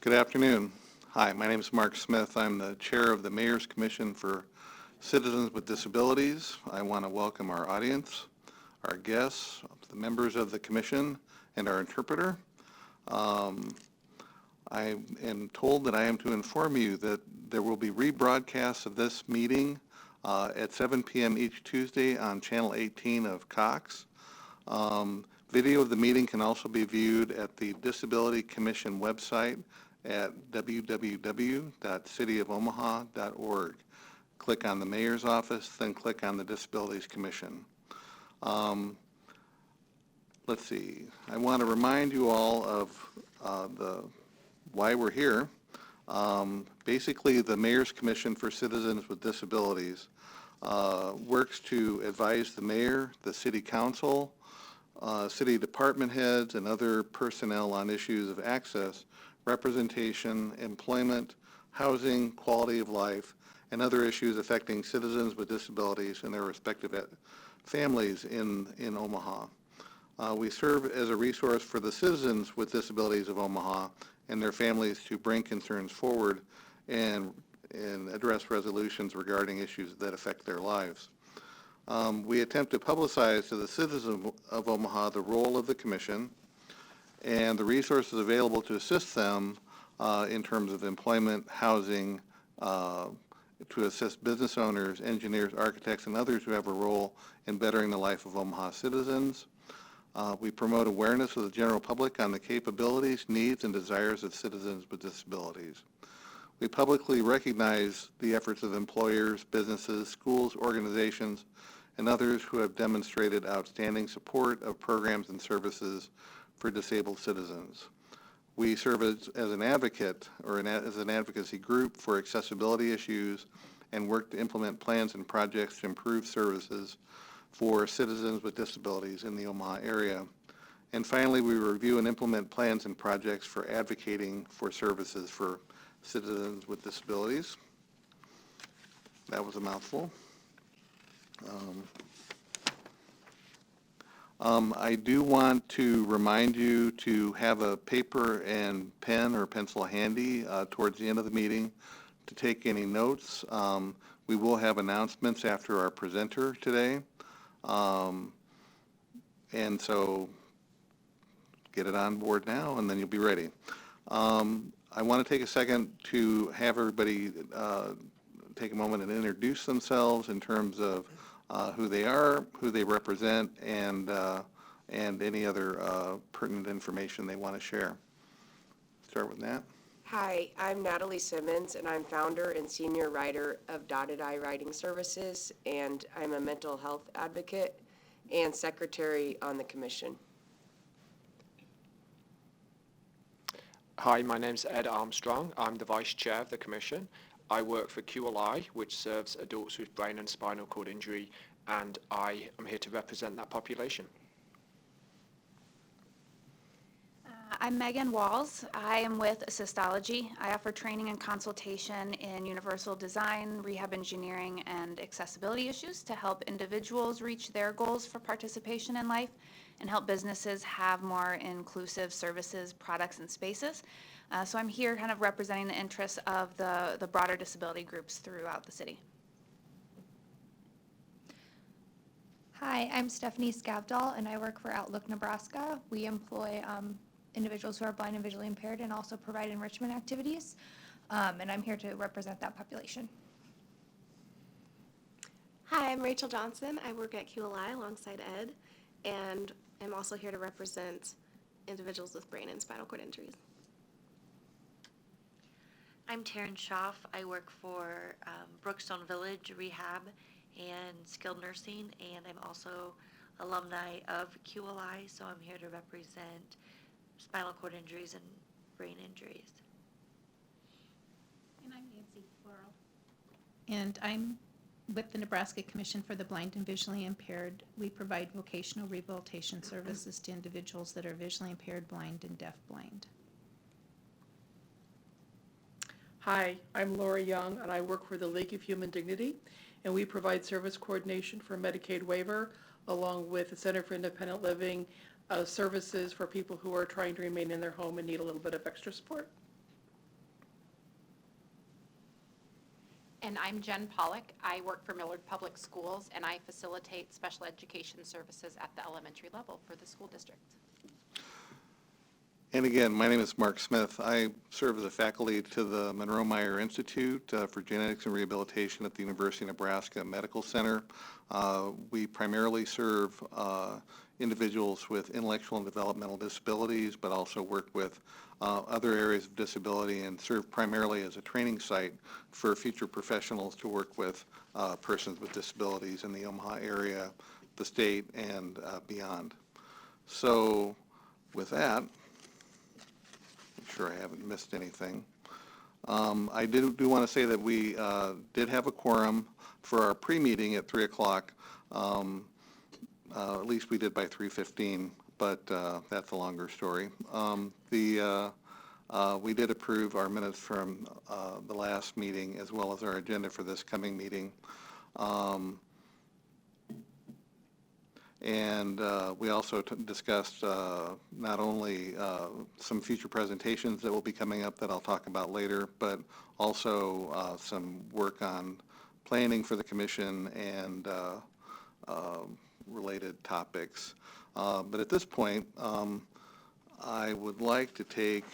Good afternoon. Hi, my name is Mark Smith. I'm the chair of the Mayor's Commission for Citizens with Disabilities. I want to welcome our audience, our guests, the members of the commission, and our interpreter. I am told that I am to inform you that there will be rebroadcasts of this meeting at 7 p.m. each Tuesday on Channel 18 of Cox. Video of the meeting can also be viewed at the Disability Commission website at www.cityofomaha.org. Click on the Mayor's Office, then click on the Disabilities Commission. Let's see. I want to remind you all of why we're here. Basically, the Mayor's Commission for Citizens with Disabilities works to advise the mayor, the city council, city department heads, and other personnel on issues of access, representation, employment, housing, quality of life, and other issues affecting citizens with disabilities and their respective families in Omaha. We serve as a resource for the citizens with disabilities of Omaha and their families to bring concerns forward and address resolutions regarding issues that affect their lives. We attempt to publicize to the citizens of Omaha the role of the commission and the resources available to assist them in terms of employment, housing, to assist business owners, engineers, architects, and others who have a role in bettering the life of Omaha citizens. We promote awareness of the general public on the capabilities, needs, and desires of citizens with disabilities. We publicly recognize the efforts of employers, businesses, schools, organizations, and others who have demonstrated outstanding support of programs and services for disabled citizens. We serve as an advocate or as an advocacy group for accessibility issues and work to implement plans and projects to improve services for citizens with disabilities in the Omaha area. And finally, we review and implement plans and projects for advocating for services for citizens with disabilities. That was a mouthful. I do want to remind you to have a paper and pen or pencil handy towards the end of the meeting to take any notes. We will have announcements after our presenter today. And so get it on board now and then you'll be ready. I want to take a second to have everybody take a moment and introduce themselves in terms of who they are, who they represent, and any other pertinent information they want to share. Start with Nat. Hi, I'm Natalie Simmons, and I'm founder and senior writer of Dotted Eye Writing Services, and I'm a mental health advocate and secretary on the commission. Hi, my name's Ed Armstrong. I'm the vice chair of the commission. I work for QLI, which serves adults with brain and spinal cord injury, and I am here to represent that population. I'm Megan Walls. I am with Assistology. I offer training and consultation in universal design, rehab engineering, and accessibility issues to help individuals reach their goals for participation in life and help businesses have more inclusive services, products, and spaces. So I'm here kind of representing the interests of the broader disability groups throughout the city. Hi, I'm Stephanie Skavdal, and I work for Outlook Nebraska. We employ individuals who are blind and visually impaired and also provide enrichment activities. And I'm here to represent that population. Hi, I'm Rachel Johnson. I work at QLI alongside Ed, and I'm also here to represent individuals with brain and spinal cord injuries. I'm Taryn Schaff. I work for Brookstone Village Rehab and Skilled Nursing, and I'm also alumni of QLI, so I'm here to represent spinal cord injuries and brain injuries. And I'm Nancy Laurel. And I'm with the Nebraska Commission for the Blind and Visually Impaired. We provide vocational rehabilitation services to individuals that are visually impaired, blind, and deafblind. Hi, I'm Laura Young, and I work for the League of Human Dignity, and we provide service coordination for Medicaid waiver, along with the Center for Independent Living services for people who are trying to remain in their home and need a little bit of extra support. And I'm Jen Pollock. I work for Millard Public Schools, and I facilitate special education services at the elementary level for the school district. And again, my name is Mark Smith. I serve as a faculty to the Monroe Meyer Institute for Genetics and Rehabilitation at the University of Nebraska Medical Center. We primarily serve individuals with intellectual and developmental disabilities, but also work with other areas of disability and serve primarily as a training site for future professionals to work with persons with disabilities in the Omaha area, the state, and beyond. So with that, make sure I haven't missed anything. I do want to say that we did have a quorum for our pre-meeting at 3 o'clock. At least we did by 3:15, but that's a longer story. We did approve our minutes from the last meeting as well as our agenda for this coming meeting. And we also discussed not only some future presentations that will be coming up that I'll talk about later, but also some work on planning for the commission and related topics. But at this point, I would like to take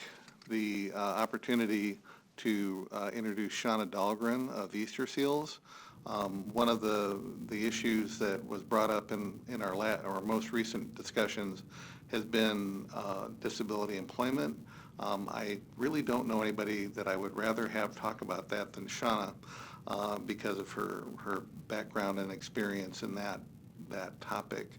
the opportunity to introduce Shauna Dahlgren of Easter Seals. One of the issues that was brought up in our most recent discussions has been disability employment. I really don't know anybody that I would rather have talk about that than Shauna because of her background and experience in that topic.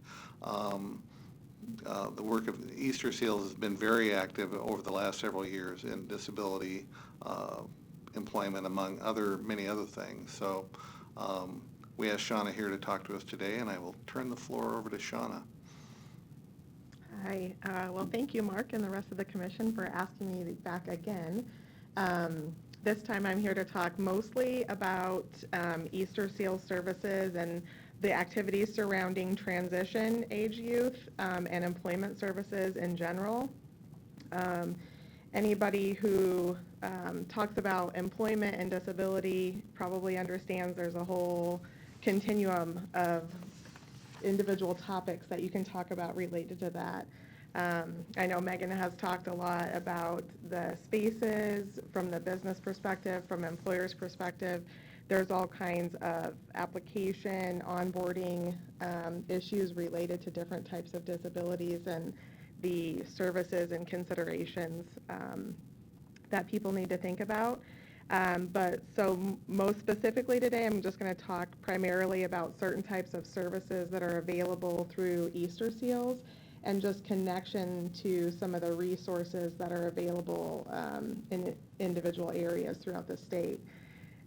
The work of Easter Seals has been very active over the last several years in disability employment, among many other things. So we asked Shauna here to talk to us today, and I will turn the floor over to Shauna. Hi. Well, thank you, Mark, and the rest of the commission for asking me back again. This time I'm here to talk mostly about Easter Seals services and the activities surrounding transition age youth and employment services in general. Anybody who talks about employment and disability probably understands there's a whole continuum of individual topics that you can talk about related to that. I know Megan has talked a lot about the spaces from the business perspective, from employer's perspective. There's all kinds of application, onboarding issues related to different types of disabilities and the services and considerations that people need to think about. But most specifically today, I'm just going to talk primarily about certain types of services that are available through Easter Seals and just connection to some of the resources that are available in individual areas throughout the state.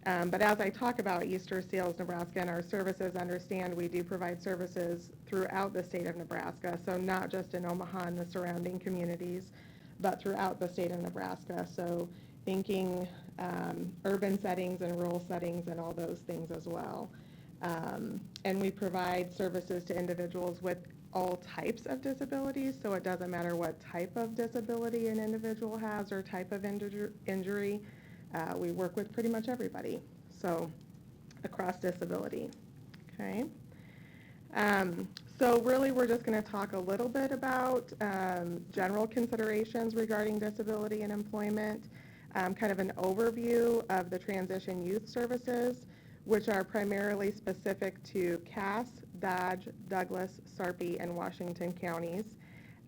But as I talk about Easter Seals Nebraska and our services, understand we do provide services throughout the state of Nebraska, so not just in Omaha and the surrounding communities, but throughout the state of Nebraska. So thinking urban settings and rural settings and all those things as well. And we provide services to individuals with all types of disabilities, so it doesn't matter what type of disability an individual has or type of injury. We work with pretty much everybody, so across disability, okay? So really we're just going to talk a little bit about general considerations regarding disability and employment, kind of an overview of the transition youth services, which are primarily specific to Cass, Dodge, Douglas, Sarpy, and Washington counties.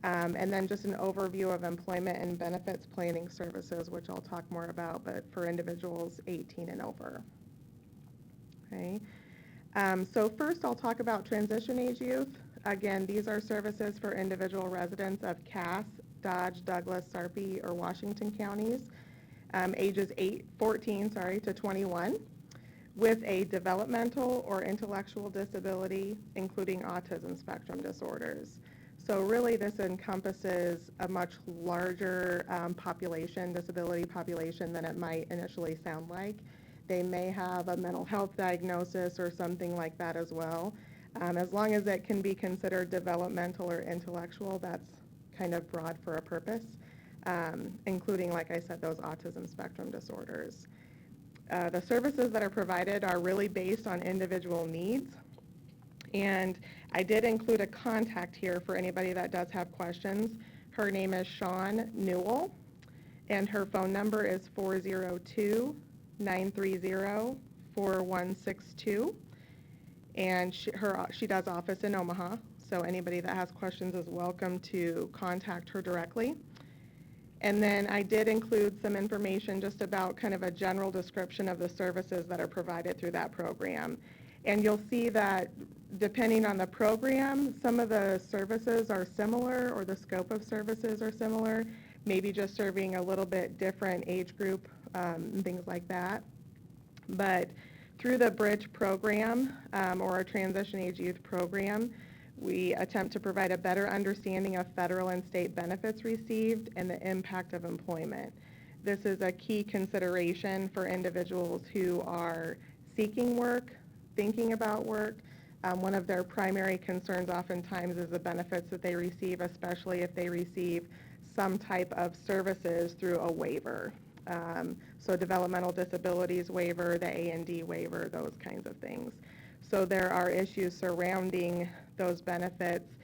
And then just an overview of employment and benefits planning services, which I'll talk more about, but for individuals 18 and over. Okay. So first I'll talk about transition age youth. Again, these are services for individual residents of Cass, Dodge, Douglas, Sarpy, or Washington counties, ages 14 to 21, with a developmental or intellectual disability, including autism spectrum disorders. So really this encompasses a much larger disability population than it might initially sound like. They may have a mental health diagnosis or something like that as well. As long as it can be considered developmental or intellectual, that's kind of broad for a purpose, including, like I said, those autism spectrum disorders. The services that are provided are really based on individual needs. And I did include a contact here for anybody that does have questions. Her name is Shawn Newell, and her phone number is 402-930-4162. And she does office in Omaha, so anybody that has questions is welcome to contact her directly. And then I did include some information just about kind of a general description of the services that are provided through that program. And you'll see that depending on the program, some of the services are similar, or the scope of services are similar, maybe just serving a little bit different age group, and things like that. But through the Bridge program, or our Transition Age Youth program, we attempt to provide a better understanding of federal and state benefits received and the impact of employment. This is a key consideration for individuals who are seeking work, thinking about work. One of their primary concerns oftentimes is the benefits that they receive, especially if they receive some type of services through a waiver. So developmental disabilities waiver, the A&D waiver, those kinds of things. So there are issues surrounding those benefits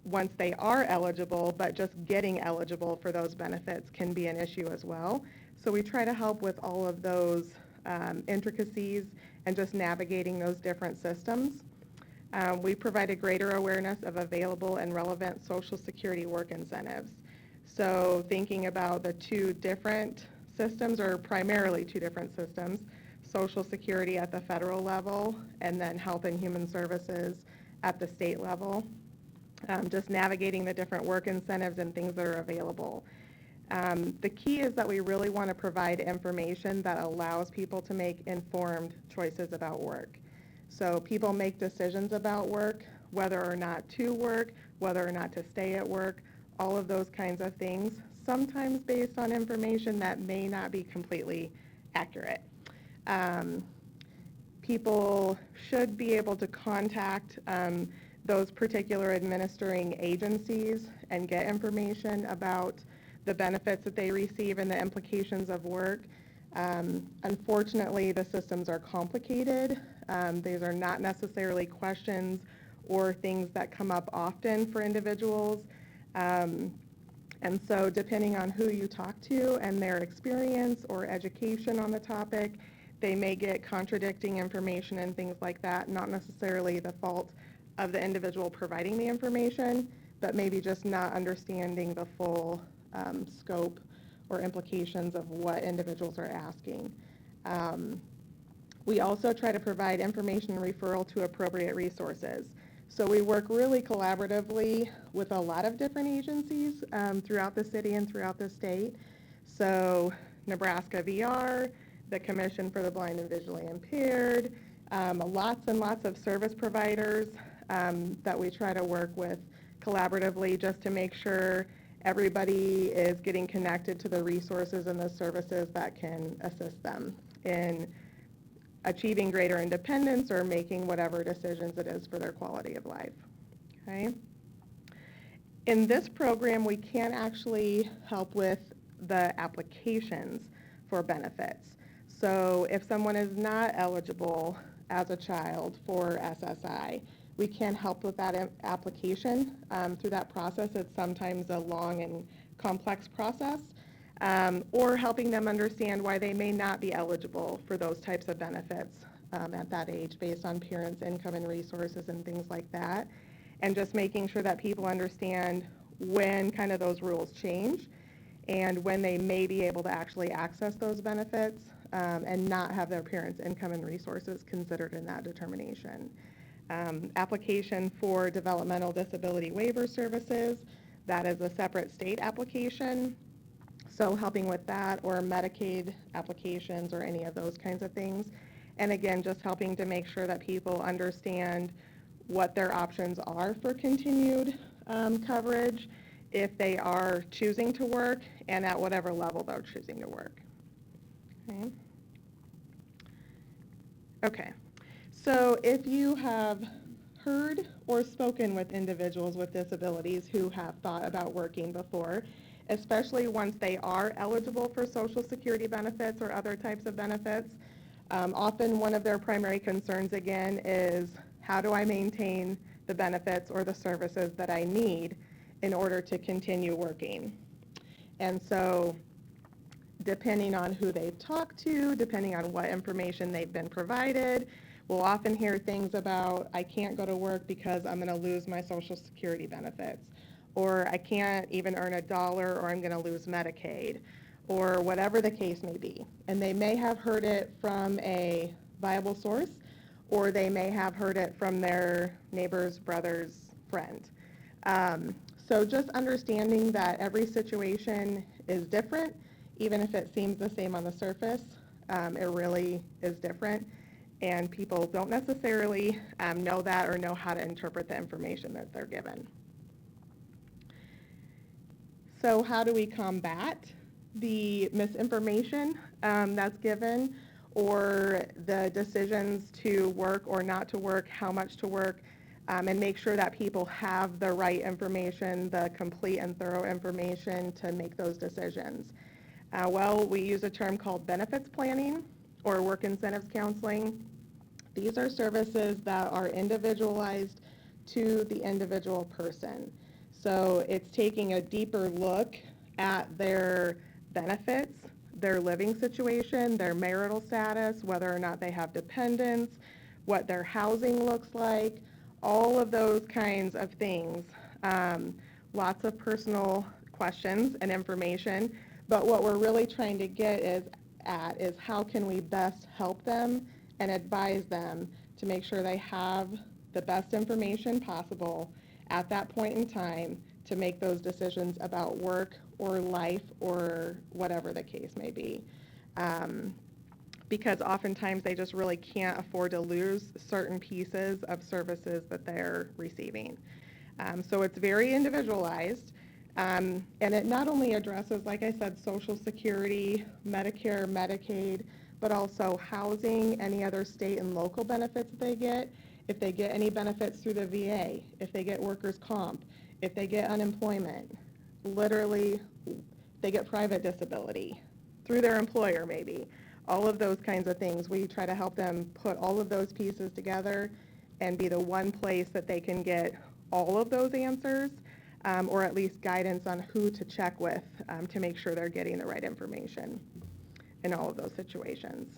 once they are eligible, but just getting eligible for those benefits can be an issue as well. So we try to help with all of those intricacies and just navigating those different systems. We provide a greater awareness of available and relevant Social Security work incentives. So thinking about the two different systems, or primarily two different systems, Social Security at the federal level and then Health and Human Services at the state level. Just navigating the different work incentives and things that are available. The key is that we really want to provide information that allows people to make informed choices about work. So people make decisions about work, whether or not to work, whether or not to stay at work, all of those kinds of things, sometimes based on information that may not be completely accurate. People should be able to contact those particular administering agencies and get information about the benefits that they receive and the implications of work. Unfortunately, the systems are complicated. These are not necessarily questions or things that come up often for individuals. And so depending on who you talk to and their experience or education on the topic, they may get contradicting information and things like that, not necessarily the fault of the individual providing the information, but maybe just not understanding the full scope or implications of what individuals are asking. We also try to provide information and referral to appropriate resources. So we work really collaboratively with a lot of different agencies throughout the city and throughout the state. So Nebraska VR, the Commission for the Blind and Visually Impaired, lots and lots of service providers that we try to work with collaboratively just to make sure everybody is getting connected to the resources and the services that can assist them in achieving greater independence or making whatever decisions it is for their quality of life. Okay? In this program, we can actually help with the applications for benefits. So if someone is not eligible as a child for SSI, we can help with that application through that process. It's sometimes a long and complex process, or helping them understand why they may not be eligible for those types of benefits at that age based on parents' income and resources and things like that. And just making sure that people understand when kind of those rules change and when they may be able to actually access those benefits and not have their parents' income and resources considered in that determination. Application for developmental disability waiver services, that is a separate state application. So helping with that, or Medicaid applications or any of those kinds of things. And again, just helping to make sure that people understand what their options are for continued coverage if they are choosing to work and at whatever level they're choosing to work. Okay. Okay. So if you have heard or spoken with individuals with disabilities who have thought about working before, especially once they are eligible for Social Security benefits or other types of benefits. Often one of their primary concerns, again, is how do I maintain the benefits or the services that I need in order to continue working? And so depending on who they've talked to, depending on what information they've been provided, we'll often hear things about, I can't go to work because I'm going to lose my Social Security benefits, or I can't even earn $1 or I'm going to lose Medicaid, or whatever the case may be. And they may have heard it from a viable source, or they may have heard it from their neighbor's brother's friend. So just understanding that every situation is different, even if it seems the same on the surface, it really is different. And people don't necessarily know that or know how to interpret the information that they're given. So how do we combat the misinformation that's given, or the decisions to work or not to work, how much to work, and make sure that people have the right information, the complete and thorough information to make those decisions? Well, we use a term called benefits planning or work incentives counseling. These are services that are individualized to the individual person. So it's taking a deeper look at their benefits, their living situation, their marital status, whether or not they have dependents, what their housing looks like, all of those kinds of things. Lots of personal questions and information, but what we're really trying to get is how can we best help them and advise them to make sure they have the best information possible at that point in time to make those decisions about work or life or whatever the case may be. Because oftentimes they just really can't afford to lose certain pieces of services that they're receiving. So it's very individualized, and it not only addresses, like I said, Social Security, Medicare, Medicaid, but also housing, any other state and local benefits that they get, if they get any benefits through the VA, if they get workers' comp, if they get unemployment, literally they get private disability through their employer maybe. All of those kinds of things. We try to help them put all of those pieces together and be the one place that they can get all of those answers, or at least guidance on who to check with to make sure they're getting the right information in all of those situations.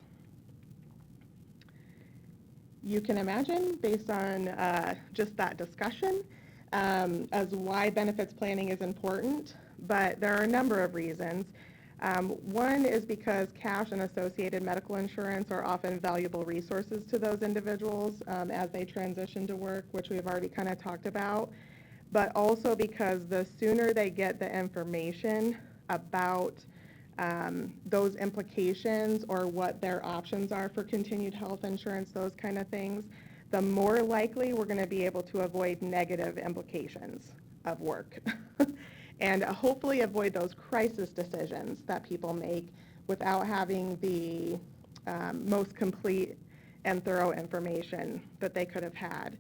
You can imagine, based on just that discussion, as why benefits planning is important, but there are a number of reasons. One is because cash and associated medical insurance are often valuable resources to those individuals as they transition to work, which we've already kind of talked about, but also because the sooner they get the information about those implications or what their options are for continued health insurance, those kind of things, the more likely we're going to be able to avoid negative implications of work. And hopefully avoid those crisis decisions that people make without having the most complete and thorough information that they could have had.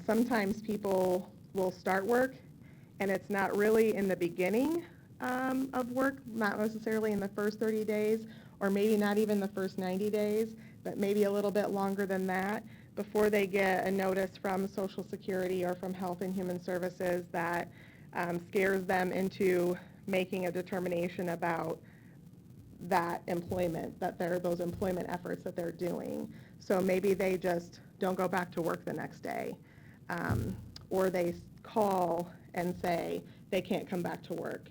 Sometimes people will start work and it's not really in the beginning of work, not necessarily in the first 30 days, or maybe not even the first 90 days, but maybe a little bit longer than that, before they get a notice from Social Security or from Health and Human Services that scares them into making a determination about that employment, those employment efforts that they're doing. So maybe they just don't go back to work the next day, or they call and say they can't come back to work.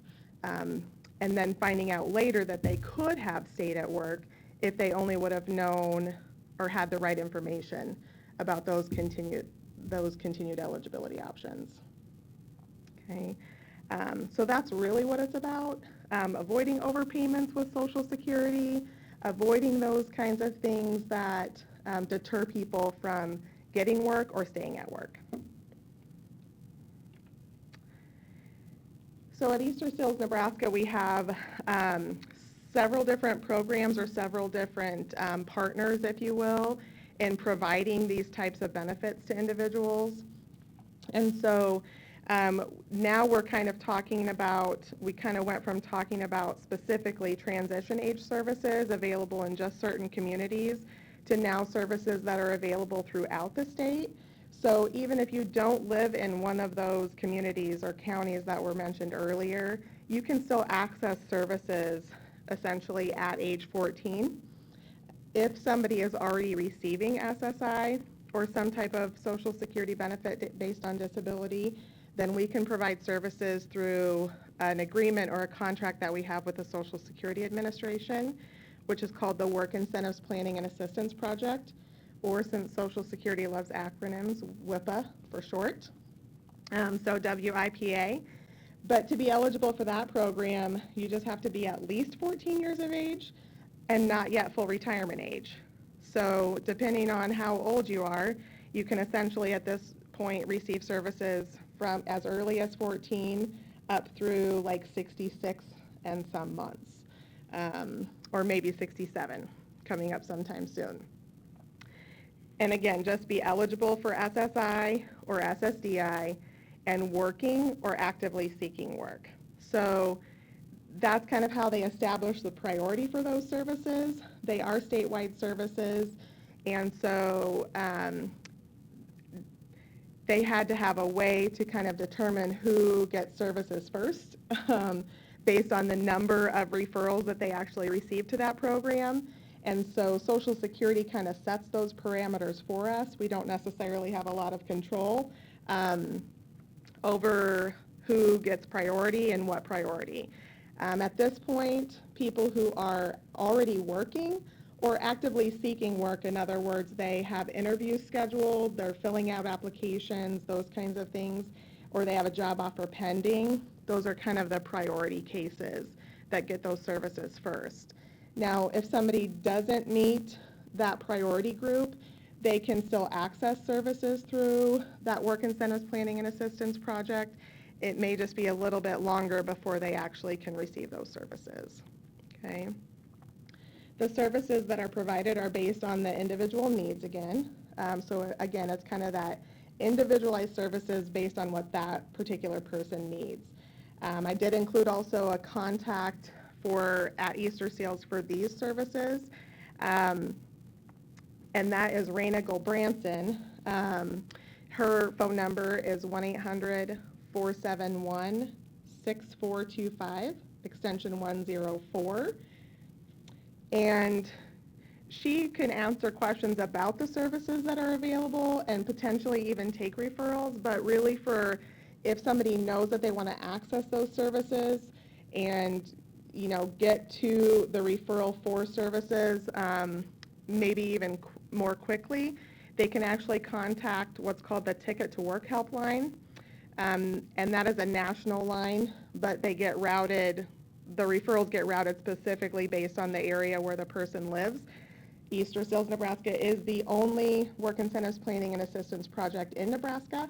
And then finding out later that they could have stayed at work if they only would have known or had the right information about those continued eligibility options. Okay, so that's really what it's about. Avoiding overpayments with Social Security, avoiding those kinds of things that deter people from getting work or staying at work. So at Eastern Seals, Nebraska, we have several different programs or several different partners, if you will, in providing these types of benefits to individuals. And so Now we're kind of talking about, we kind of went from talking about specifically transition age services available in just certain communities to now services that are available throughout the state. So even if you don't live in one of those communities or counties that were mentioned earlier, you can still access services essentially at age 14. If somebody is already receiving SSI or some type of Social Security benefit based on disability, then we can provide services through an agreement or a contract that we have with the Social Security Administration, which is called the Work Incentives Planning and Assistance Project, or since Social Security loves acronyms, WIPA for short, so WIPA. But to be eligible for that program, you just have to be at least 14 years of age and not yet full retirement age. So depending on how old you are, you can essentially at this point receive services from as early as 14 up through like 66 and some months, or maybe 67 coming up sometime soon. And again, just be eligible for SSI or SSDI and working or actively seeking work. So that's kind of how they establish the priority for those services. They are statewide services, and so they had to have a way to kind of determine who gets services first based on the number of referrals that they actually receive to that program. And so Social Security kind of sets those parameters for us. We don't necessarily have a lot of control over who gets priority and what priority. At this point, people who are already working or actively seeking work, in other words, they have interviews scheduled, they're filling out applications, those kinds of things, or they have a job offer pending, those are kind of the priority cases that get those services first. Now, if somebody doesn't meet that priority group, they can still access services through that Work Incentives Planning and Assistance Project. It may just be a little bit longer before they actually can receive those services, okay? The services that are provided are based on the individual needs again. So again, it's kind of that individualized services based on what that particular person needs. I did include also a contact at Easter Seals for these services, and that is Raina Goldbranson. Her phone number is 1-800-471-6425, extension 104. And she can answer questions about the services that are available and potentially even take referrals, but really for if somebody knows that they want to access those services and get to the referral for services maybe even more quickly, they can actually contact what's called the Ticket to Work helpline, and that is a national line, but they get routed, the referrals get routed specifically based on the area where the person lives. Easter Seals, Nebraska is the only Work Incentives Planning and Assistance Project in Nebraska.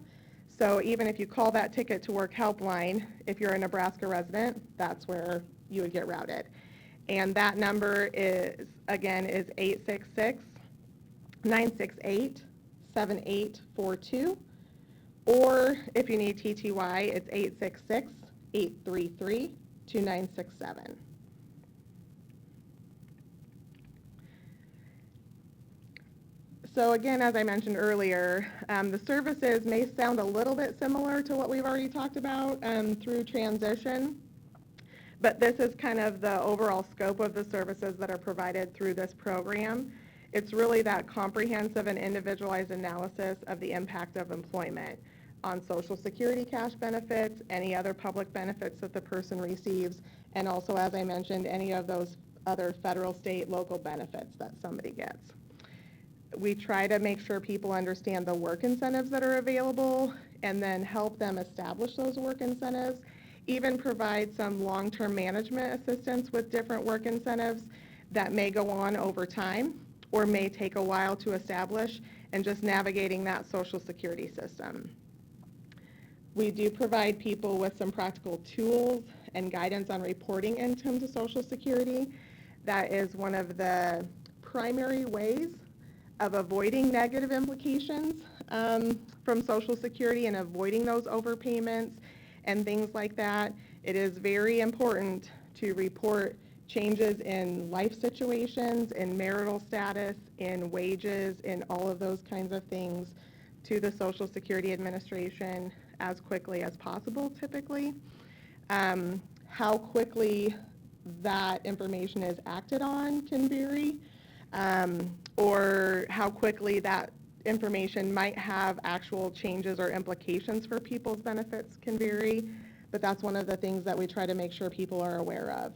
So even if you call that Ticket to Work helpline, if you're a Nebraska resident, that's where you would get routed. And that number is 866-968-7842. Or if you need TTY, it's 866-833-2967. So again, as I mentioned earlier, the services may sound a little bit similar to what we've already talked about through transition, but this is kind of the overall scope of the services that are provided through this program. It's really that comprehensive and individualized analysis of the impact of employment on Social Security cash benefits, any other public benefits that the person receives, and also, as I mentioned, any of those other federal, state, local benefits that somebody gets. We try to make sure people understand the work incentives that are available and then help them establish those work incentives, even provide some long-term management assistance with different work incentives that may go on over time or may take a while to establish, and just navigating that Social Security system. We do provide people with some practical tools and guidance on reporting income to Social Security. That is one of the primary ways of avoiding negative implications from Social Security and avoiding those overpayments and things like that. It is very important to report changes in life situations, in marital status, in wages, in all of those kinds of things to the Social Security Administration as quickly as possible, typically. How quickly that information is acted on can vary, or how quickly that information might have actual changes or implications for people's benefits can vary, but that's one of the things that we try to make sure people are aware of,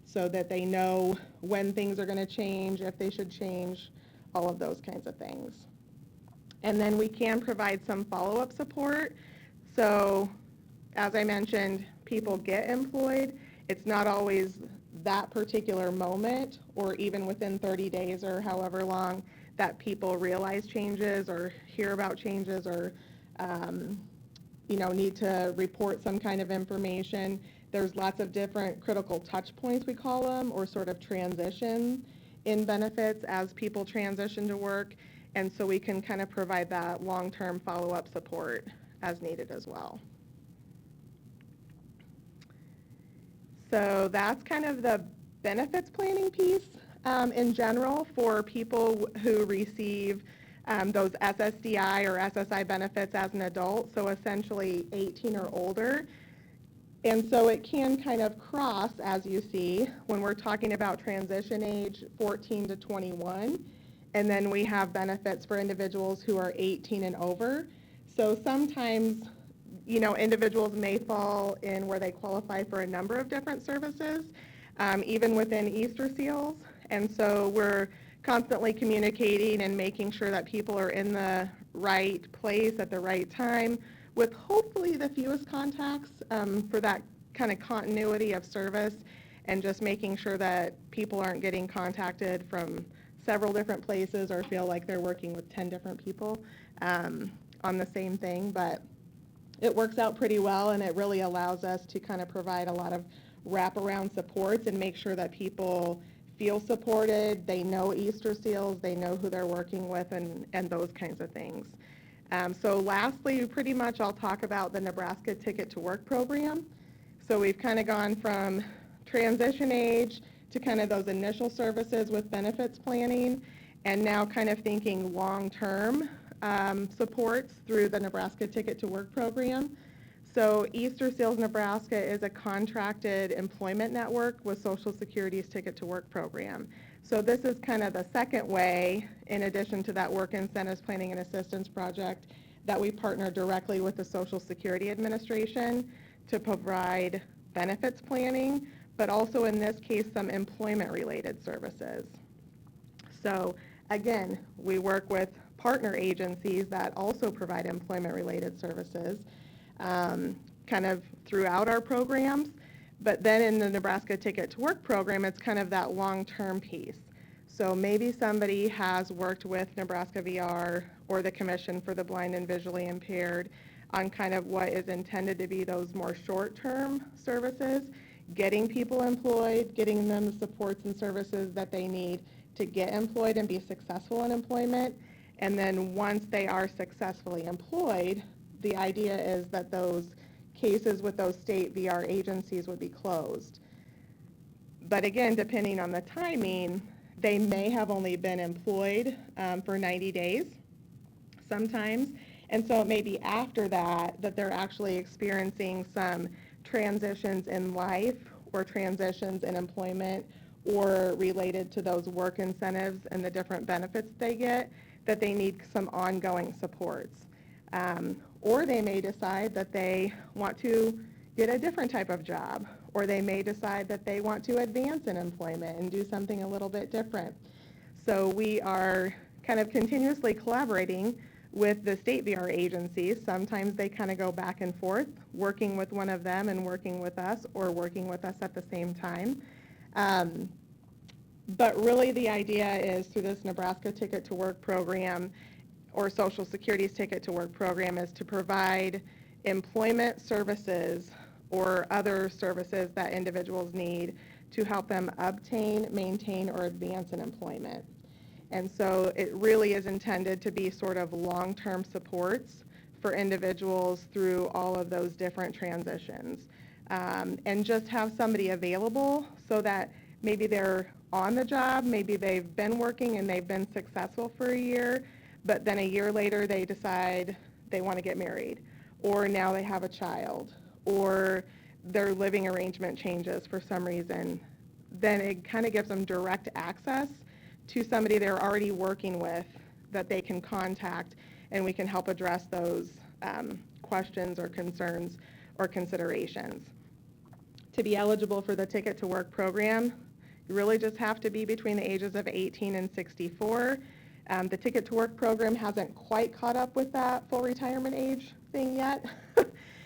so that they know when things are going to change, if they should change, all of those kinds of things. And then we can provide some follow-up support. So as I mentioned, people get employed. It's not always that particular moment or even within 30 days or however long that people realize changes or hear about changes or need to report some kind of information. There's lots of different critical touch points, we call them, or sort of transition in benefits as people transition to work. And so we can kind of provide that long-term follow-up support as needed as well. So that's kind of the benefits planning piece in general for people who receive those SSDI or SSI benefits as an adult, so essentially 18 or older. And so it can kind of cross, as you see, when we're talking about transition age 14 to 21, and then we have benefits for individuals who are 18 and over. So sometimes, individuals may fall in where they qualify for a number of different services, even within Easter Seals. And so we're constantly communicating and making sure that people are in the right place at the right time with hopefully the fewest contacts for that kind of continuity of service, and just making sure that people aren't getting contacted from several different places or feel like they're working with 10 different people on the same thing. But it works out pretty well, and it really allows us to kind of provide a lot of wraparound supports and make sure that people feel supported, they know Easter Seals, they know who they're working with, and those kinds of things. So lastly, pretty much I'll talk about the Nebraska Ticket to Work program. So we've kind of gone from transition age to kind of those initial services with benefits planning, and now kind of thinking long-term supports through the Nebraska Ticket to Work program. So Easter Seals Nebraska is a contracted employment network with Social Security's Ticket to Work program. So this is kind of the second way, in addition to that Work Incentives Planning and Assistance Project, that we partner directly with the Social Security Administration to provide benefits planning, but also in this case some employment-related services. So again, we work with partner agencies that also provide employment-related services kind of throughout our programs. But then in the Nebraska Ticket to Work program, it's kind of that long-term piece. So maybe somebody has worked with Nebraska VR or the Commission for the Blind and Visually Impaired on kind of what is intended to be those more short-term services, getting people employed, getting them the supports and services that they need to get employed and be successful in employment. And then once they are successfully employed, the idea is that those cases with those state VR agencies would be closed. But again, depending on the timing, they may have only been employed for 90 days sometimes. And so it may be after that that they're actually experiencing some transitions in life or transitions in employment or related to those work incentives and the different benefits they get, that they need some ongoing supports. Or they may decide that they want to get a different type of job, or they may decide that they want to advance in employment and do something a little bit different. So we are kind of continuously collaborating with the state VR agencies. Sometimes they kind of go back and forth, working with one of them and working with us, or working with us at the same time. But really the idea is through this Nebraska Ticket to Work program or Social Security's Ticket to Work program is to provide employment services or other services that individuals need to help them obtain, maintain, or advance in employment. And so it really is intended to be sort of long-term supports for individuals through all of those different transitions. And just have somebody available so that maybe they're on the job, maybe they've been working and they've been successful for a year, but then a year later they decide they want to get married, or now they have a child, or their living arrangement changes for some reason. Then it kind of gives them direct access to somebody they're already working with that they can contact, and we can help address those questions or concerns or considerations. To be eligible for the Ticket to Work program, you really just have to be between the ages of 18 and 64. The Ticket to Work program hasn't quite caught up with that full retirement age thing yet.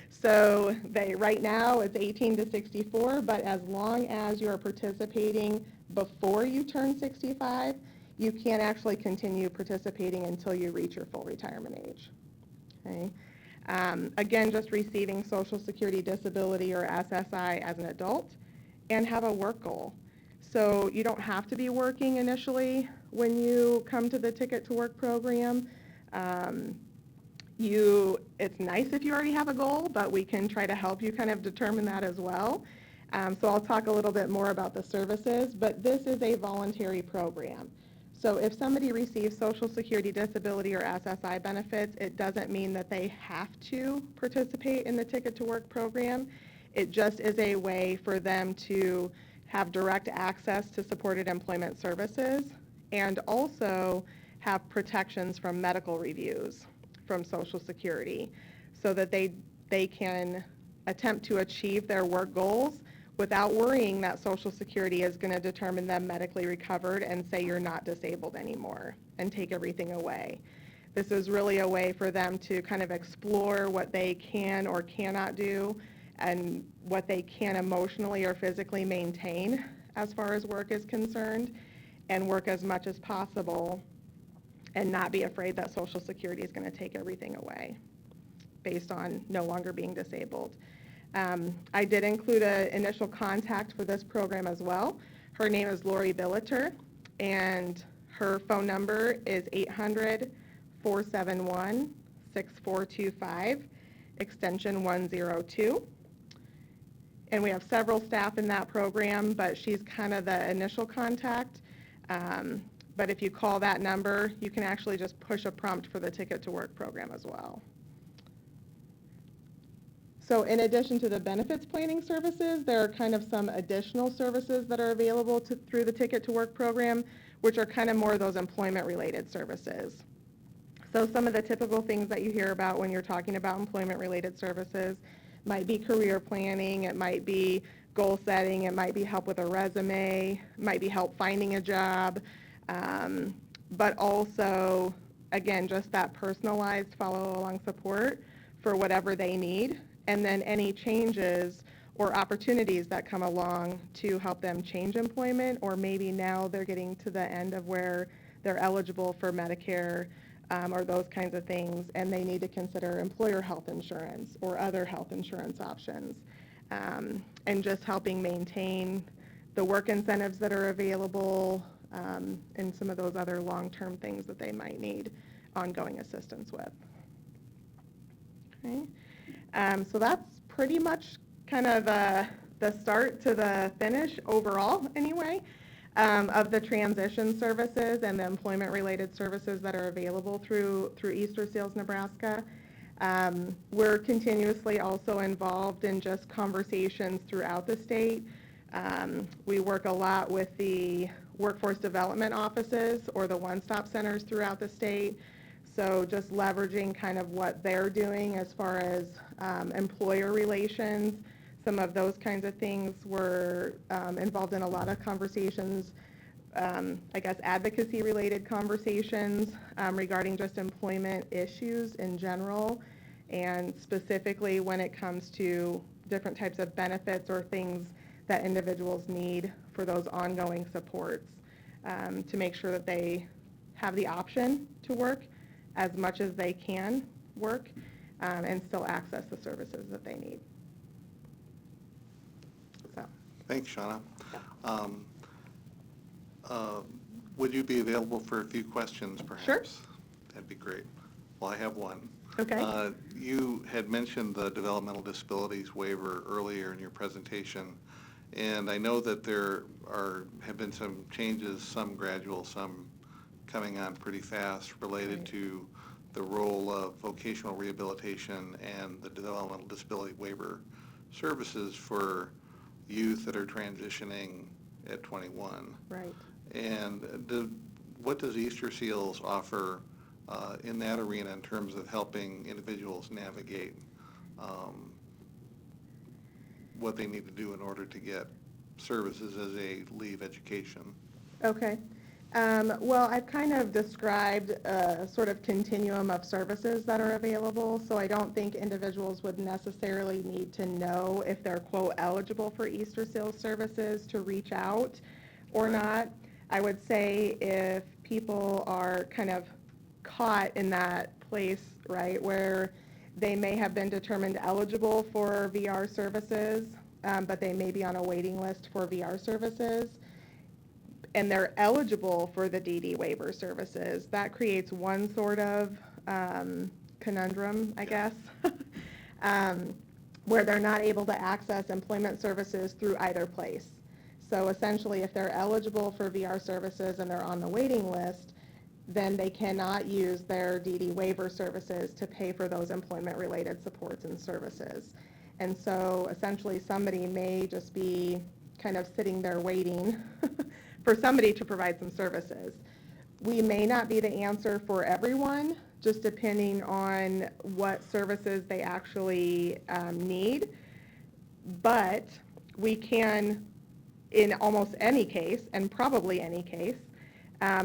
So right now it's 18 to 64, but as long as you're participating before you turn 65, you can't actually continue participating until you reach your full retirement age. Okay? Again, just receiving Social Security Disability or SSI as an adult, and have a work goal. So you don't have to be working initially when you come to the Ticket to Work program. It's nice if you already have a goal, but we can try to help you kind of determine that as well. So I'll talk a little bit more about the services, but this is a voluntary program. So if somebody receives Social Security Disability or SSI benefits, it doesn't mean that they have to participate in the Ticket to Work program. It just is a way for them to have direct access to supported employment services and also have protections from medical reviews from Social Security so that they can attempt to achieve their work goals without worrying that Social Security is going to determine them medically recovered and say you're not disabled anymore and take everything away. This is really a way for them to kind of explore what they can or cannot do and what they can emotionally or physically maintain as far as work is concerned, and work as much as possible and not be afraid that Social Security is going to take everything away based on no longer being disabled. I did include an initial contact for this program as well. Her name is Lori Billiter, and her phone number is 800-471-6425, extension 102. And we have several staff in that program, but she's kind of the initial contact. But if you call that number, you can actually just push a prompt for the Ticket to Work program as well. So in addition to the benefits planning services, there are kind of some additional services that are available through the Ticket to Work program, which are kind of more of those employment-related services. So some of the typical things that you hear about when you're talking about employment-related services might be career planning, it might be goal setting, it might be help with a resume, it might be help finding a job, but also, again, just that personalized follow-along support for whatever they need, and then any changes or opportunities that come along to help them change employment, or maybe now they're getting to the end of where they're eligible for Medicare or those kinds of things, and they need to consider employer health insurance or other health insurance options, and just helping maintain the work incentives that are available and some of those other long-term things that they might need ongoing assistance with. Okay. So that's pretty much kind of the start to the finish overall, anyway, of the transition services and the employment-related services that are available through Easter Seals, Nebraska. We're continuously also involved in just conversations throughout the state. We work a lot with the workforce development offices or the one-stop centers throughout the state. So just leveraging kind of what they're doing as far as employer relations, some of those kinds of things. We're involved in a lot of conversations, I guess advocacy-related conversations regarding just employment issues in general, and specifically when it comes to different types of benefits or things that individuals need for those ongoing supports to make sure that they have the option to work as much as they can work and still access the services that they need. So. Thanks, Shauna. Would you be available for a few questions, perhaps? Sure. That'd be great. Well, I have one. Okay. You had mentioned the developmental disabilities waiver earlier in your presentation, and I know that have been some changes, some gradual, some coming on pretty fast related Right. to the role of vocational rehabilitation and the developmental disability waiver services for youth that are transitioning at 21. Right. And what does Easter Seals offer in that arena in terms of helping individuals navigate what they need to do in order to get services as they leave education? Okay. Well, I've kind of described a sort of continuum of services that are available, so I don't think individuals would necessarily need to know if they're, quote, eligible for Easter Seals services to reach out or not. I would say if people are kind of caught in that place, right, where they may have been determined eligible for VR services, but they may be on a waiting list for VR services, and they're eligible for the DD waiver services, that creates one sort of conundrum, I guess, where they're not able to access employment services through either place. So essentially, if they're eligible for VR services and they're on the waiting list, then they cannot use their DD waiver services to pay for those employment-related supports and services. And so essentially, somebody may just be kind of sitting there waiting for somebody to provide some services. We may not be the answer for everyone, just depending on what services they actually need, but we can, in almost any case, and probably any case,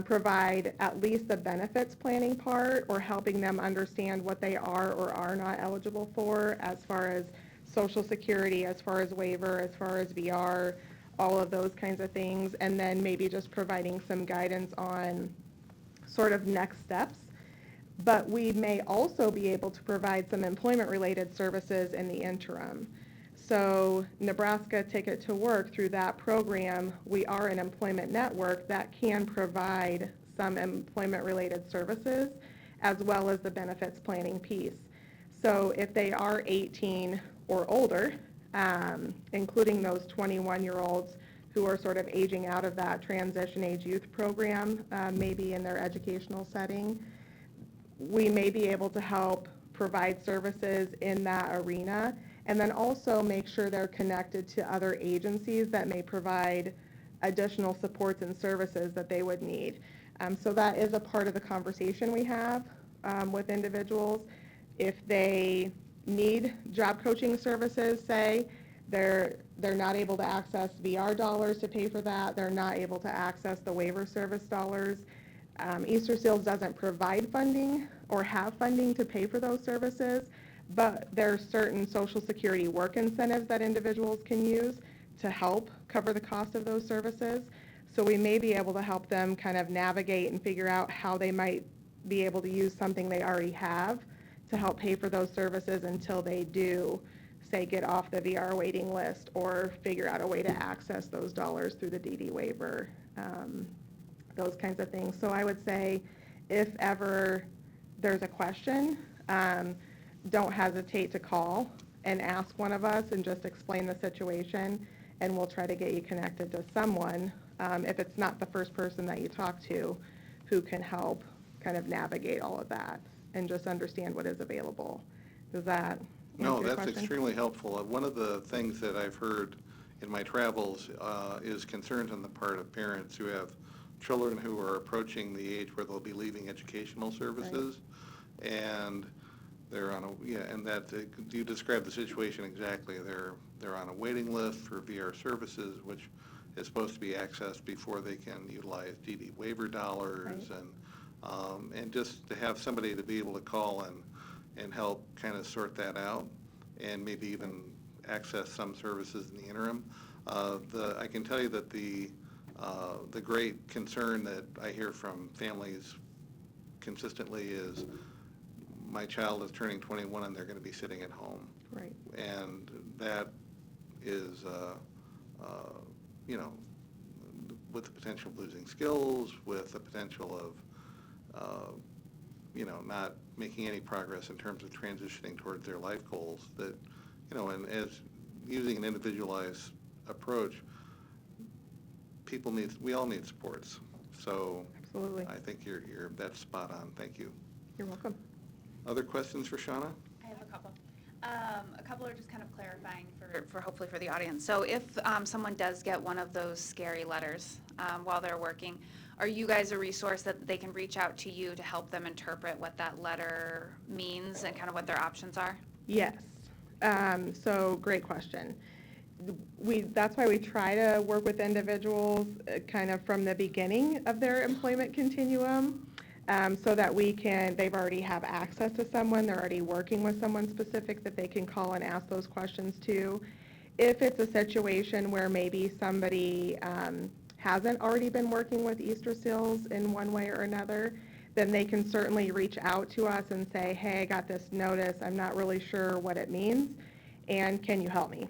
provide at least the benefits planning part, or helping them understand what they are or are not eligible for as far as Social Security, as far as waiver, as far as VR, all of those kinds of things, and then maybe just providing some guidance on sort of next steps. But we may also be able to provide some employment-related services in the interim. So Nebraska Ticket to Work, through that program, we are an employment network that can provide some employment-related services as well as the benefits planning piece. So if they are 18 or older, including those 21-year-olds who are sort of aging out of that transition age youth program, maybe in their educational setting, we may be able to help provide services in that arena, and then also make sure they're connected to other agencies that may provide additional supports and services that they would need. So that is a part of the conversation we have with individuals. If they need job coaching services, say, they're not able to access VR dollars to pay for that, they're not able to access the waiver service dollars. Easter Seals doesn't provide funding or have funding to pay for those services, but there are certain Social Security work incentives that individuals can use to help cover the cost of those services. So we may be able to help them kind of navigate and figure out how they might be able to use something they already have to help pay for those services until they do, say, get off the VR waiting list or figure out a way to access those dollars through the DD waiver, those kinds of things. So I would say if ever there's a question, don't hesitate to call and ask one of us and just explain the situation, and we'll try to get you connected to someone, if it's not the first person that you talk to, who can help kind of navigate all of that and just understand what is available. Does that answer No, your that's question? extremely helpful. One of the things that I've heard in my travels is concerns on the part of parents who have children who are approaching the age where they'll be leaving educational services, and they're on and that you described the situation exactly. They're on a waiting list for VR services, which is supposed to be accessed before they can utilize DD waiver dollars, and just to have somebody to be able to call and help kind of sort that out, and maybe even access some services in the interim. I can tell you that the great concern that I hear from families consistently is, my child is turning 21 and they're going to be sitting at home. Right. And that is, with the potential of losing skills, with the potential of, not making any progress in terms of transitioning towards their life goals, that, and as using an individualized approach, we all need supports. So Absolutely. I think that's spot on. Thank you. You're welcome. Other questions for Shauna? I have a couple. A couple are just kind of clarifying for hopefully for the audience. So if someone does get one of those scary letters while they're working, are you guys a resource that they can reach out to you to help them interpret what that letter means and kind of what their options are? Yes. So great question. That's why we try to work with individuals kind of from the beginning of their employment continuum, so that they've already have access to someone, they're already working with someone specific that they can call and ask those questions to. If it's a situation where maybe somebody hasn't already been working with Easter Seals in one way or another, then they can certainly reach out to us and say, hey, I got this notice, I'm not really sure what it means, and can you help me?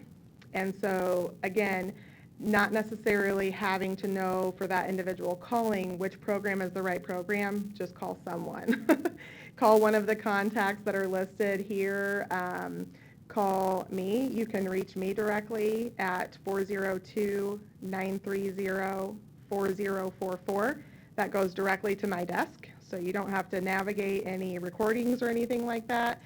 And so, again, not necessarily having to know for that individual calling which program is the right program, just call someone. Call one of the contacts that are listed here. Call me. You can reach me directly at 402-930-4044. That goes directly to my desk, so you don't have to navigate any recordings or anything like that.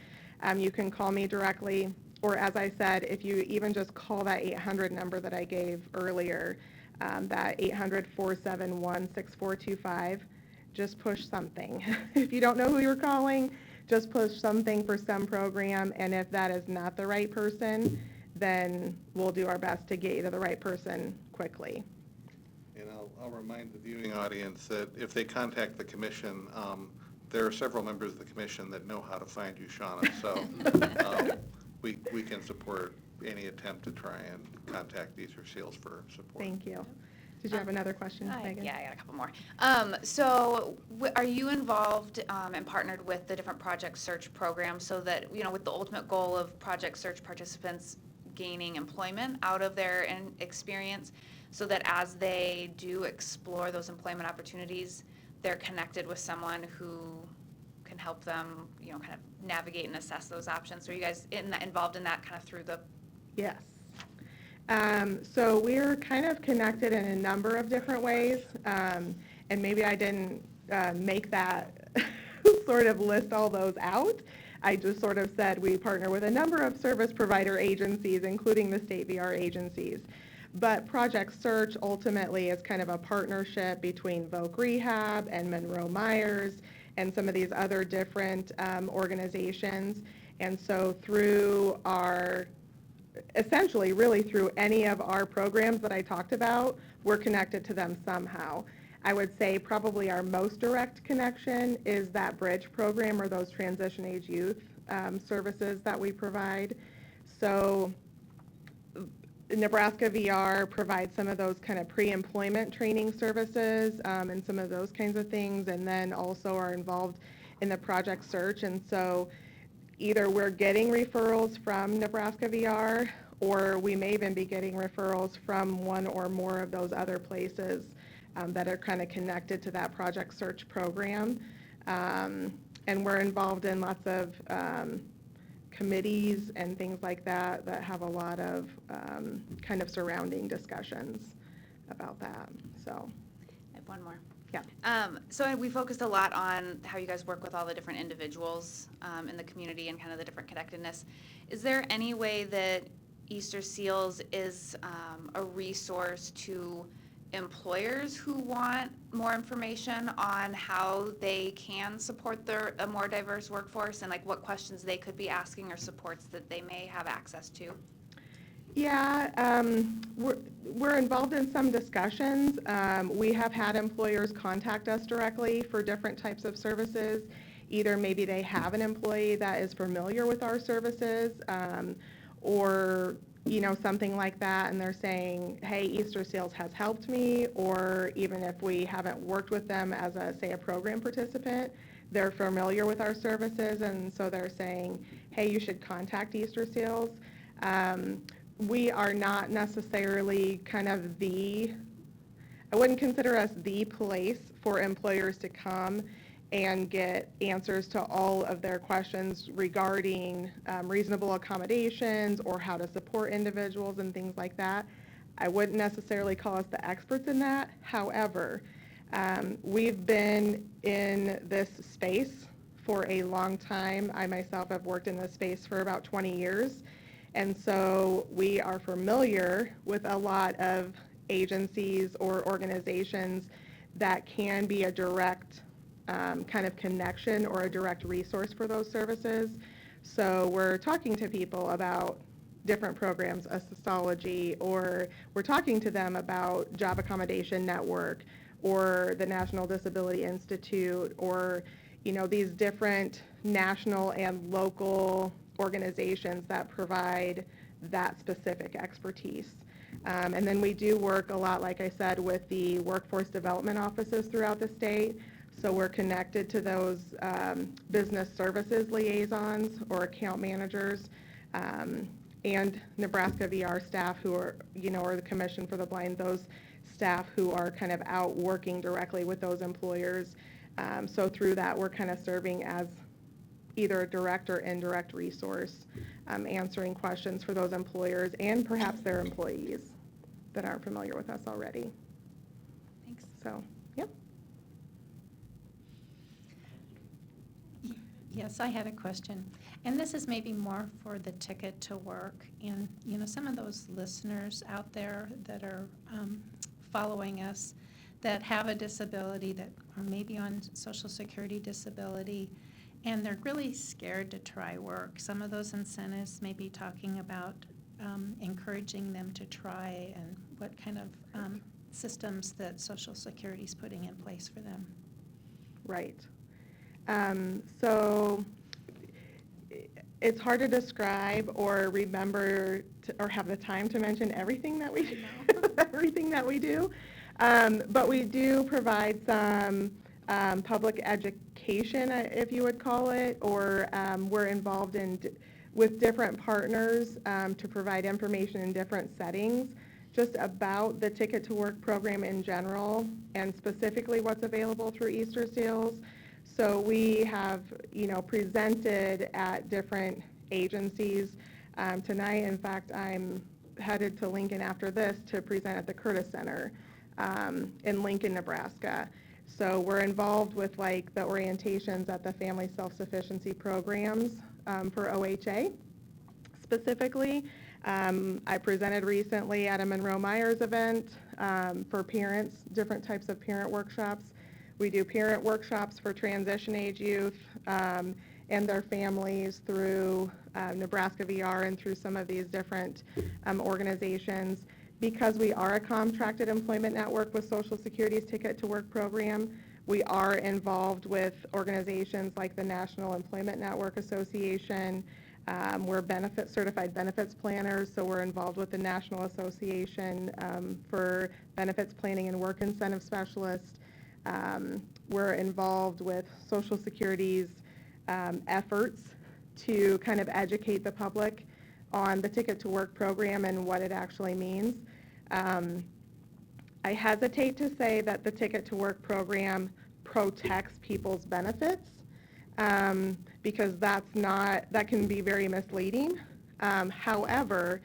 You can call me directly. Or as I said, if you even just call that 800 number that I gave earlier, that 800-471-6425, just push something. If you don't know who you're calling, just push something for some program, and if that is not the right person, then we'll do our best to get you to the right person quickly. And I'll remind the viewing audience that if they contact the commission, there are several members of the commission that know how to find you, Shauna, so we can support any attempt to try and contact Easter Seals for support. Thank you. Did you have another question, Megan? Yeah, I got a couple more. So are you involved and partnered with the different Project Search programs so that, with the ultimate goal of Project Search participants gaining employment out of their experience, so that as they do explore those employment opportunities, they're connected with someone who can help them, kind of navigate and assess those options? So are you guys involved in that kind of through the? Yes. So we're kind of connected in a number of different ways, and maybe I didn't make that sort of list all those out. I just sort of said we partner with a number of service provider agencies, including the state VR agencies. But Project Search ultimately is kind of a partnership between Voc Rehab and Monroe Myers and some of these other different organizations. And so through essentially really through any of our programs that I talked about, we're connected to them somehow. I would say probably our most direct connection is that Bridge program or those transition age youth services that we provide. So Nebraska VR provides some of those kind of pre-employment training services and some of those kinds of things, and then also are involved in the Project Search. And so either we're getting referrals from Nebraska VR, or we may even be getting referrals from one or more of those other places that are kind of connected to that Project Search program. And we're involved in lots of committees and things like that that have a lot of kind of surrounding discussions about that. So I have one more. yeah. So we focused a lot on how you guys work with all the different individuals in the community and kind of the different connectedness. Is there any way that Easter Seals is a resource to employers who want more information on how they can support a more diverse workforce, and like what questions they could be asking or supports that they may have access to? Yeah, we're involved in some discussions. We have had employers contact us directly for different types of services. Either maybe they have an employee that is familiar with our services, or something like that, and they're saying, hey, Easter Seals has helped me, or even if we haven't worked with them as a program participant, they're familiar with our services, and so they're saying, hey, you should contact Easter Seals. We are not necessarily kind of I wouldn't consider us the place for employers to come and get answers to all of their questions regarding reasonable accommodations or how to support individuals and things like that. I wouldn't necessarily call us the experts in that. However, we've been in this space for a long time. I myself have worked in this space for about 20 years. And so we are familiar with a lot of agencies or organizations that can be a direct kind of connection or a direct resource for those services. So we're talking to people about different programs, Assistology, or we're talking to them about Job Accommodation Network or the National Disability Institute, or these different national and local organizations that provide that specific expertise. And then we do work a lot, like I said, with the workforce development offices throughout the state. So we're connected to those business services liaisons or account managers, and Nebraska VR staff who are, or the Commission for the Blind, those staff who are kind of out working directly with those employers. So through that, we're kind of serving as either a direct or indirect resource, answering questions for those employers and perhaps their employees that aren't familiar with us already. Thanks. So, yep. Yes, I had a question. And this is maybe more for the Ticket to Work. And, some of those listeners out there that are following us that have a disability, that are maybe on Social Security disability, and they're really scared to try work. Some of those incentives may be talking about encouraging them to try, and what kind of systems that Social Security is putting in place for them. Right. So it's hard to describe or remember or have the time to mention everything that we do, everything that we do. But we do provide some public education, if you would call it, or we're involved with different partners to provide information in different settings just about the Ticket to Work program in general, and specifically what's available through Easter Seals. So we have, presented at different agencies. Tonight, in fact, I'm headed to Lincoln after this to present at the Curtis Center in Lincoln, Nebraska. So we're involved with the orientations at the Family Self-Sufficiency programs for OHA specifically. I presented recently at a Monroe Myers event for parents, different types of parent workshops. We do parent workshops for transition age youth and their families through Nebraska VR and through some of these different organizations. Because we are a contracted employment network with Social Security's Ticket to Work program, we are involved with organizations like the National Employment Network Association. We're certified benefits planners, so we're involved with the National Association for Benefits Planning and Work Incentive Specialists. We're involved with Social Security's efforts to kind of educate the public on the Ticket to Work program and what it actually means. I hesitate to say that the Ticket to Work program protects people's benefits because that can be very misleading. However,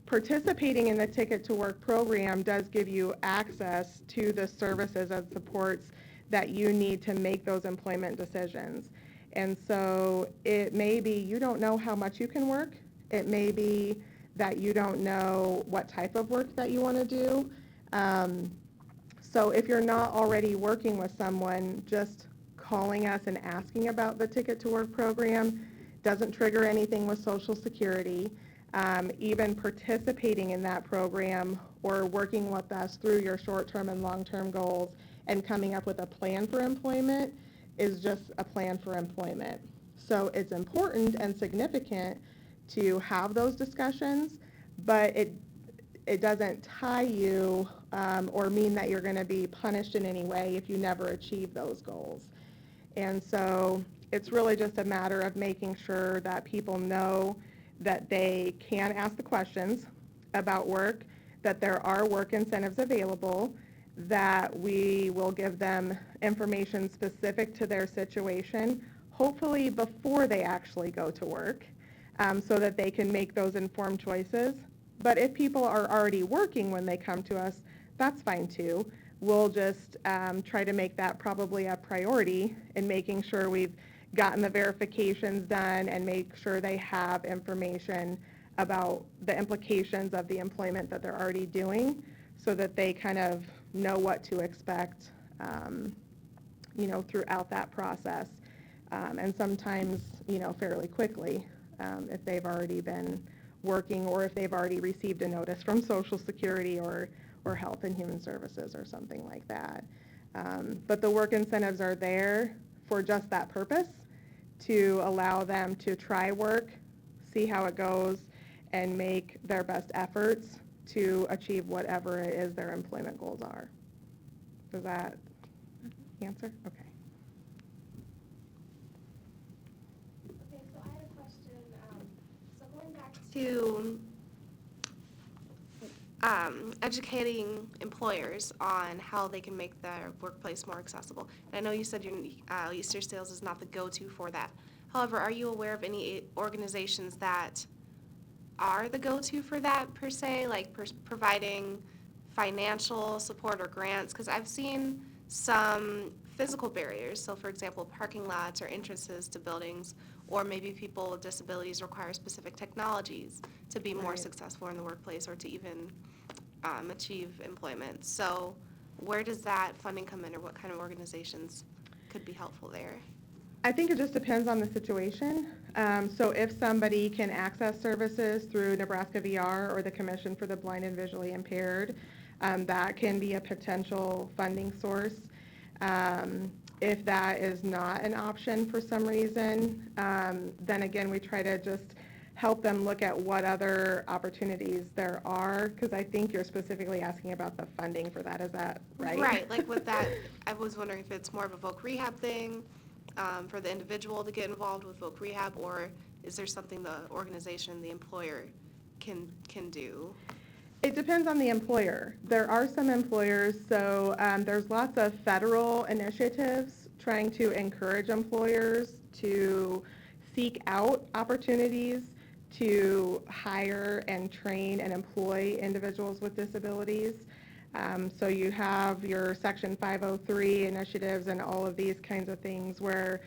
participating in the Ticket to Work program does give you access to the services and supports that you need to make those employment decisions. And so it may be you don't know how much you can work. It may be that you don't know what type of work that you want to do. So if you're not already working with someone, just calling us and asking about the Ticket to Work program doesn't trigger anything with Social Security. Even participating in that program or working with us through your short-term and long-term goals and coming up with a plan for employment is just a plan for employment. So it's important and significant to have those discussions, but it doesn't tie you or mean that you're going to be punished in any way if you never achieve those goals. And so it's really just a matter of making sure that people know that they can ask the questions about work, that there are work incentives available, that we will give them information specific to their situation, hopefully before they actually go to work, so that they can make those informed choices. But if people are already working when they come to us, that's fine too. We'll just try to make that probably a priority in making sure we've gotten the verifications done and make sure they have information about the implications of the employment that they're already doing, so that they kind of know what to expect, throughout that process. And sometimes, fairly quickly, if they've already been working or if they've already received a notice from Social Security or Health and Human Services or something like that. But the work incentives are there for just that purpose, to allow them to try work, see how it goes, and make their best efforts to achieve whatever it is their employment goals are. Does that answer? Okay. Okay, so I had a question. So going back to educating employers on how they can make their workplace more accessible. And I know you said Easter Sales is not the go-to for that. However, are you aware of any organizations that are the go-to for that per se, like providing financial support or grants? Because I've seen some physical barriers. So for example, parking lots or entrances to buildings, or maybe people with disabilities require specific technologies to be more Right. successful in the workplace or to even achieve employment. So where does that funding come in, or what kind of organizations could be helpful there? I think it just depends on the situation. So if somebody can access services through Nebraska VR or the Commission for the Blind and Visually Impaired, that can be a potential funding source. If that is not an option for some reason, then again, we try to just help them look at what other opportunities there are, because I think you're specifically asking about the funding for that. Is that right? Right, like with that, I was wondering if it's more of a voc rehab thing, for the individual to get involved with voc rehab, or is there something the organization, the employer can do? It depends on the employer. There are some employers, so there's lots of federal initiatives trying to encourage employers to seek out opportunities to hire and train and employ individuals with disabilities. So you have your Section 503 initiatives and all of these kinds of things where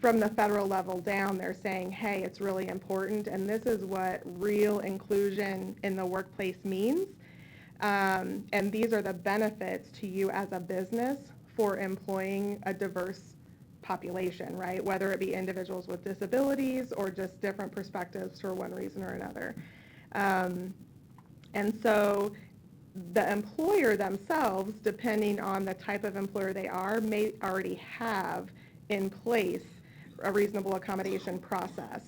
from the federal level down, they're saying, hey, it's really important, and this is what real inclusion in the workplace means. And these are the benefits to you as a business for employing a diverse population, right? Whether it be individuals with disabilities or just different perspectives for one reason or another. And so the employer themselves, depending on the type of employer they are, may already have in place a reasonable accommodation process.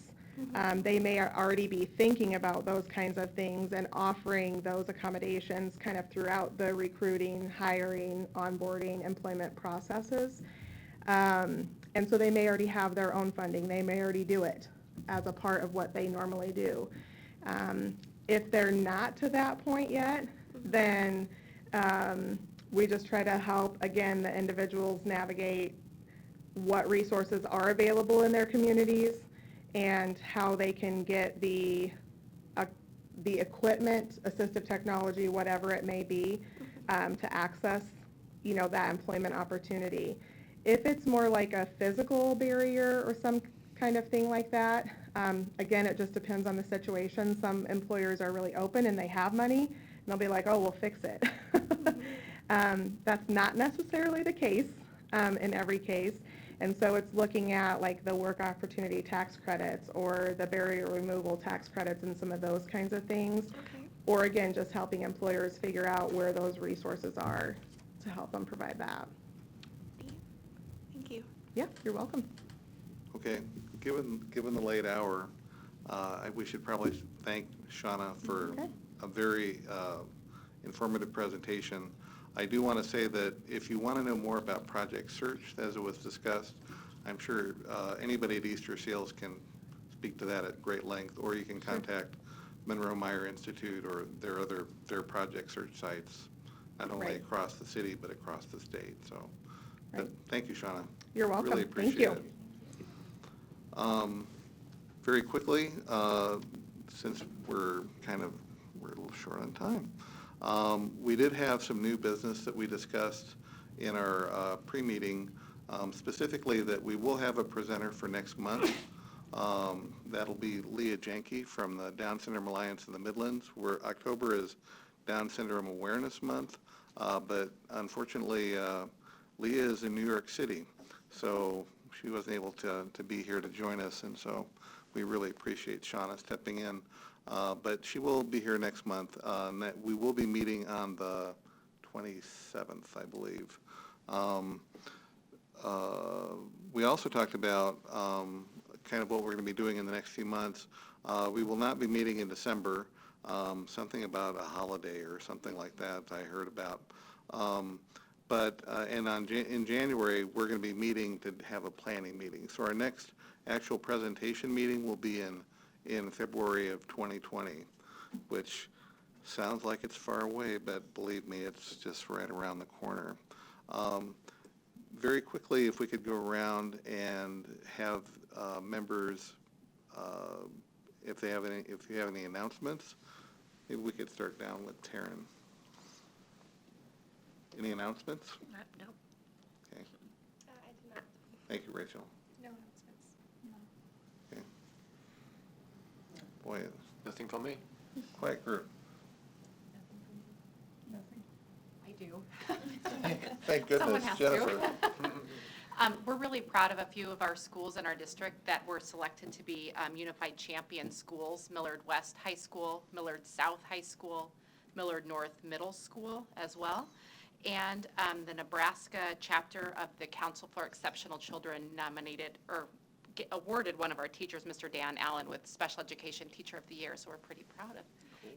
They may already be thinking about those kinds of things and offering those accommodations kind of throughout the recruiting, hiring, onboarding, employment processes. And so they may already have their own funding. They may already do it as a part of what they normally do. If they're not to that point yet, then we just try to help, again, the individuals navigate what resources are available in their communities and how they can get the equipment, assistive technology, whatever it may be, to access, that employment opportunity. If it's more like a physical barrier or some kind of thing like that, again, it just depends on the situation. Some employers are really open and they have money, and they'll be like, oh, we'll fix it. That's not necessarily the case in every case. And so it's looking at like the work opportunity tax credits or the barrier removal tax credits and some of those kinds of things. Okay. Or again, just helping employers figure out where those resources are to help them provide that. Thank you. Yeah, you're welcome. Okay, given the late hour, we should probably thank Shauna for Okay. a very informative presentation. I do want to say that if you want to know more about Project Search, as it was discussed, I'm sure anybody at Easter Seals can speak to that at great length, or you can contact Monroe Meyer Institute or their Project Search sites not only Right. across the city, but across the state, so. But Right. thank you, Shauna. You're welcome. Really Thank appreciate you. it. Very quickly, since we're a little short on time, we did have some new business that we discussed in our pre-meeting, specifically that we will have a presenter for next month. That'll be Leah Janke from the Down Syndrome Alliance in the Midlands, where October is Down Syndrome Awareness Month, but unfortunately, Leah is in New York City, so she wasn't able to be here to join us, and so we really appreciate Shauna stepping in. But she will be here next month, and that we will be meeting on the 27th, I believe. We also talked about kind of what we're going to be doing in the next few months. We will not be meeting in December, something about a holiday or something like that I heard about. In January, we're going to be meeting to have a planning meeting. So our next actual presentation meeting will be in February of 2020, which sounds like it's far away, but believe me, it's just right around the corner. Very quickly, if we could go around and have members, if you have any announcements, maybe we could start down with Taryn. Any announcements? No. Okay. I did not. Thank you, Rachel. No announcements. Okay. Boy, Nothing from me. quiet group. I do. Thank Someone goodness, has Jennifer. to. We're really proud of a few of our schools in our district that were selected to be Unified Champion schools, Millard West High School, Millard South High School, Millard North Middle School as well. And the Nebraska chapter of the Council for Exceptional Children nominated or awarded one of our teachers, Mr. Dan Allen, with Special Education Teacher of the Year. So we're pretty proud of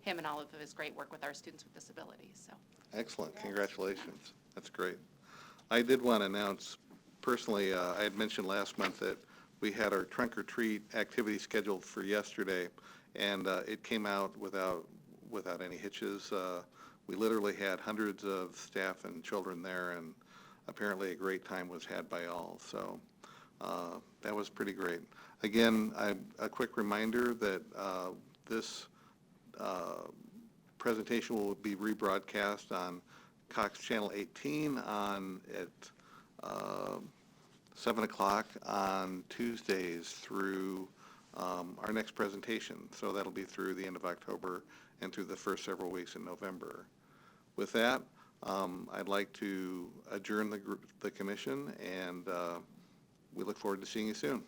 him and all of his great work with our students with disabilities. So. Excellent, congratulations. That's great. I did want to announce, personally, I had mentioned last month that we had our trunk or treat activity scheduled for yesterday, and it came out without any hitches. We literally had hundreds of staff and children there, and apparently a great time was had by all, so that was pretty great. Again, a quick reminder that this presentation will be rebroadcast on Cox Channel 18 at 7 o'clock on Tuesdays through our next presentation. So that'll be through the end of October and through the first several weeks in November. With that, I'd like to adjourn the commission, and we look forward to seeing you soon.